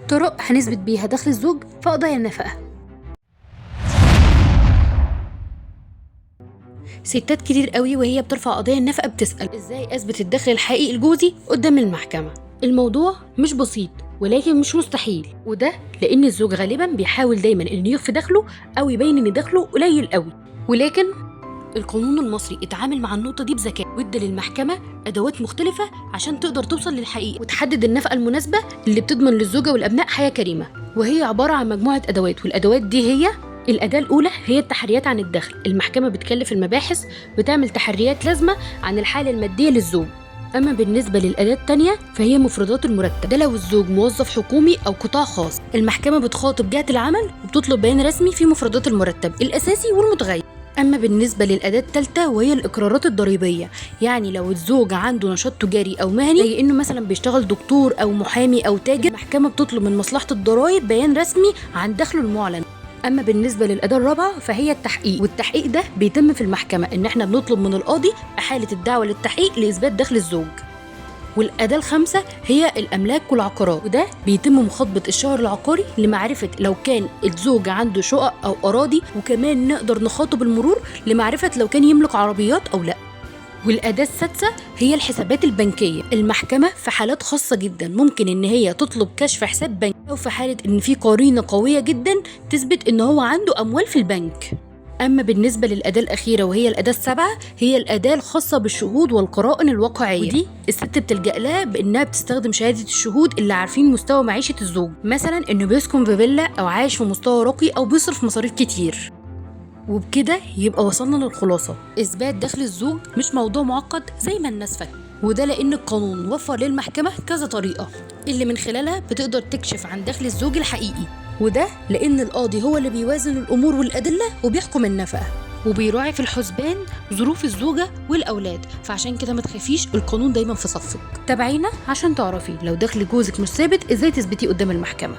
طرق هنثبت بيها دخل الزوج في قضايا النفقة. ستات كتير قوي وهي بترفع قضايا النفقة بتسأل ازاي اثبت الدخل الحقيقي لجوزي قدام المحكمة. الموضوع مش بسيط ولكن مش مستحيل، وده لان الزوج غالبا بيحاول دايما انه يخفي دخله او يبين ان دخله قليل قوي، ولكن القانون المصري اتعامل مع النقطة دي بذكاء وادى للمحكمة أدوات مختلفة عشان تقدر توصل للحقيقة وتحدد النفقة المناسبة اللي بتضمن للزوجة والأبناء حياة كريمة. وهي عبارة عن مجموعة أدوات، والأدوات دي هي: الأداة الأولى هي التحريات عن الدخل. المحكمة بتكلف المباحث بتعمل تحريات لازمة عن الحالة المادية للزوج. أما بالنسبة للأداة التانية فهي مفردات المرتب، ده لو الزوج موظف حكومي أو قطاع خاص. المحكمة بتخاطب جهة العمل وبتطلب بيان رسمي في مفردات المرتب الأساسي والمتغير. أما بالنسبة للأداة الثالثة وهي الإقرارات الضريبية، يعني لو الزوج عنده نشاط تجاري أو مهني زي إنه مثلا بيشتغل دكتور أو محامي أو تاجر، المحكمة بتطلب من مصلحة الضرايب بيان رسمي عن دخله المعلن. أما بالنسبة للأداة الرابعة فهي التحقيق، والتحقيق ده بيتم في المحكمة إن إحنا بنطلب من القاضي إحالة الدعوة للتحقيق لإثبات دخل الزوج. والأداة الخامسة هي الأملاك والعقارات، وده بيتم مخاطبة الشهر العقاري لمعرفة لو كان الزوج عنده شقق أو أراضي، وكمان نقدر نخاطب المرور لمعرفة لو كان يملك عربيات أو لأ. والأداة السادسة هي الحسابات البنكية. المحكمة في حالات خاصة جدا ممكن إن هي تطلب كشف حساب بنكي، أو في حالة إن في قرينة قوية جدا تثبت إن هو عنده أموال في البنك. أما بالنسبة للأداة الأخيرة وهي الأداة السابعة هي الأداة الخاصة بالشهود والقرائن الواقعية، ودي الست بتلجأ لها بإنها بتستخدم شهادة الشهود اللي عارفين مستوى معيشة الزوج، مثلا إنه بيسكن في فيلا أو عايش في مستوى راقي أو بيصرف مصاريف كتير. وبكده يبقى وصلنا للخلاصة: إثبات دخل الزوج مش موضوع معقد زي ما الناس فاكرة، وده لأن القانون وفر للمحكمة كذا طريقة اللي من خلالها بتقدر تكشف عن دخل الزوج الحقيقي، وده لأن القاضي هو اللي بيوازن الأمور والأدلة وبيحكم النفقة وبيراعي في الحسبان ظروف الزوجة والأولاد. فعشان كده ما تخافيش، القانون دايما في صفك. تابعينا عشان تعرفي لو دخل جوزك مش ثابت ازاي تثبتيه قدام المحكمة.